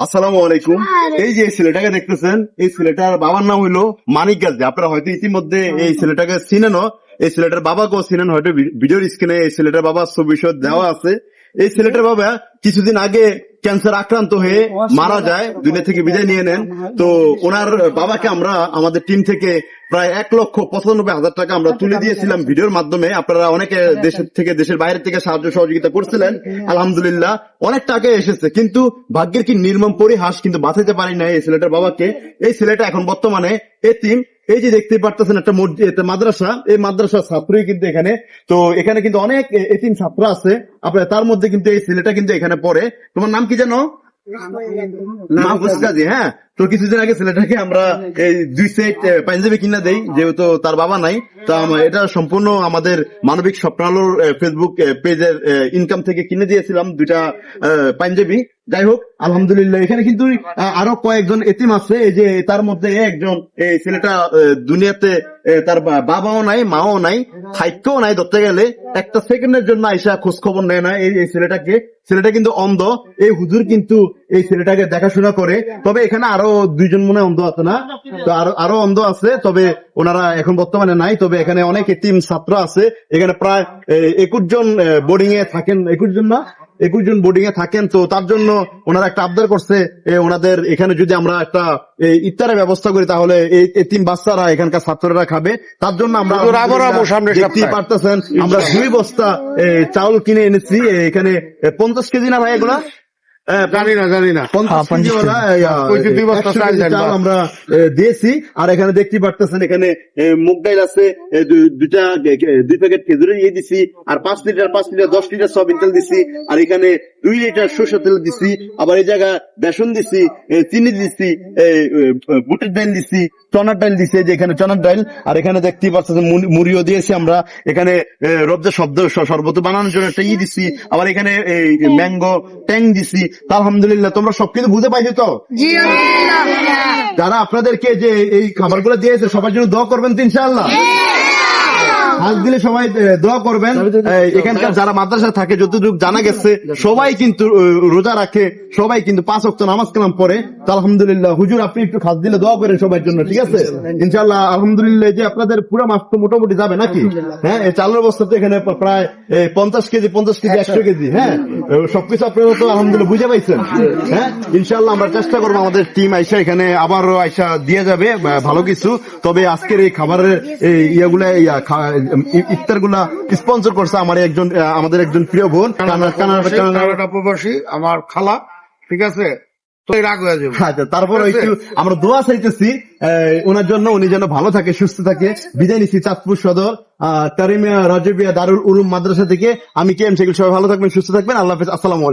আসসালামু আলাইকুম। এই যে ছেলেটাকে দেখতেছেন, এই ছেলেটার বাবার নাম হইলো মানিক গাজী। আপনারা হয়তো ইতিমধ্যে এই ছেলেটাকে চিনেনও, এই ছেলেটার বাবাকেও চিনেন হয়তো। ভিডিওর স্ক্রিনে এই ছেলেটার বাবার ছবি সহ দেওয়া আছে। এই ছেলেটার বাবা কিছুদিন আগে ক্যান্সার আক্রান্ত হয়ে মারা যায়, দুনিয়া থেকে বিদায় নিয়ে নেন। তো ওনার বাবাকে আমরা আমাদের টিম থেকে প্রায় 1,95,000 টাকা আমরা তুলে দিয়েছিলাম ভিডিওর মাধ্যমে। আপনারা অনেকে দেশের থেকে, দেশের বাইরে থেকে সাহায্য সহযোগিতা করছিলেন। আলহামদুলিল্লাহ অনেক টাকা এসেছে, কিন্তু ভাগ্যের কি নির্মম পরিহাস, কিন্তু বাঁচাতে পারি না এই ছেলেটার বাবাকে। এই ছেলেটা এখন বর্তমানে এতিম। এই যে দেখতে পারতেছেন একটা মাদ্রাসা, এই মাদ্রাসার ছাত্রই কিন্তু এখানে। তো এখানে কিন্তু অনেক এতিম ছাত্র আছে আপনার, তার মধ্যে কিন্তু এই ছেলেটা কিন্তু এখানে পড়ে। তোমার নাম কি জানো? মাহফুজ গাজী। হ্যাঁ, তো কিছুদিন আগে ছেলেটাকে আমরা এই 2 সেট পাঞ্জাবি কিনা দেই, যেহেতু তার বাবা নাই। তো এটা সম্পূর্ণ আমাদের মানবিক স্বপ্নালোর ফেসবুক পেজের ইনকাম থেকে কিনে দিয়েছিলাম 2টা পাঞ্জাবি। যাই হোক, আলহামদুলিল্লাহ এখানে কিন্তু আরো কয়েকজন এতিম আছে। এই যে তার মধ্যে একজন, এই ছেলেটা দুনিয়াতে তার বাবাও নাই, মাও নাই, থাইকেও নাই, ধরতে গেলে একটা সেকেন্ডের জন্য আইসা খোঁজ খবর নেয় না এই ছেলেটাকে। ছেলেটা কিন্তু অন্ধ। এই হুজুর কিন্তু এই ছেলেটাকে দেখাশোনা করে। তবে এখানে আরো 2জন মনে অন্ধ আছে না? তো আরো অন্ধ আছে, তবে ওনারা এখন বর্তমানে নাই। তবে এখানে অনেক এতিম ছাত্র আছে। এখানে প্রায় 21 জন বোর্ডিং এ থাকেন। 21 জন না, 21 জন বোর্ডিং এ থাকেন। তো তার জন্য ওনারা একটা আবদার করছে, ওনাদের এখানে যদি আমরা একটা ইফতারের ব্যবস্থা করি, তাহলে এই এতিম বাচ্চারা, এখানকার ছাত্ররা খাবে। তার জন্য আমরা দেখতেই পারতেছেন, আমরা 2 বস্তা চাউল কিনে এনেছি। এখানে 50 কেজি না ভাই এগুলা? জানি না 50 কেজি চাল আমরা দিয়েছি। আর এখানে দেখতে পারতেছেন, এখানে মুগ ডাল আছে, 2 প্যাকেট খেজুরের ইয়ে দিছি, আর 5 লিটার 10 লিটার সয়াবিন তেল দিছি, আর এখানে 2 লিটার সরষের তেল দিছি। আবার এই জায়গায় বেসন দিছি, চিনি দিছি, বুটের ডাল দিছি, চনার ডাল দিছি, যে এখানে চনার ডাল। আর এখানে দেখতে পাচ্ছেন মুড়িও দিয়েছি আমরা। এখানে রবজা শরবত বানানোর জন্য একটা দিছি। আবার এখানে ম্যাঙ্গো ট্যাং দিছি। আলহামদুলিল্লাহ তোমরা সবকিছু বুঝে পাইছো তো? যারা আপনাদেরকে যে এই খাবারগুলো দিয়েছে, সবার জন্য দোয়া করবেন তো ইনশাআল্লাহ। হাত দিলে সবাই দোয়া করবেন। এখানকার যারা মাদ্রাসা থাকে, যতটুকু জানা গেছে, সবাই কিন্তু রোজা রাখে, সবাই কিন্তু 5 ওয়াক্ত নামাজ কালাম পড়ে। তো আলহামদুলিল্লাহ হুজুর, আপনি একটু খাস দিলে দোয়া করেন সবার জন্য, ঠিক আছে? ইনশাআল্লাহ আলহামদুলিল্লাহ। যে আপনাদের পুরো মাস তো মোটামুটি যাবে নাকি? হ্যাঁ, এই চালের বস্তা তো এখানে প্রায় 50 কেজি 100 কেজি। হ্যাঁ, সবকিছু আপনারা তো আলহামদুলিল্লাহ বুঝে পাইছেন। হ্যাঁ, ইনশাআল্লাহ আমরা চেষ্টা করবো আমাদের টিম আইসা এখানে আবারও আইসা দিয়ে যাবে ভালো কিছু। তবে আজকের এই খাবারের ইয়েগুলা, ইফতার গুলা স্পন্সর করছে আমাদের একজন প্রিয় বোন, কানাডা প্রবাসী, আমার খালা, ঠিক আছে? তারপর একটু আমরা দোয়া চাইতেছি ওনার জন্য, উনি যেন ভালো থাকে, সুস্থ থাকে। বিদায় নিচ্ছি চাঁদপুর সদর কারিমিয়া রাজবিয়া দারুল উলুম মাদ্রাসা থেকে। আমি কেএম শেখুল। সবাই ভালো থাকবেন, সুস্থ থাকবেন। আল্লাহ হাফেজ। আসসালামু আলাইকুম।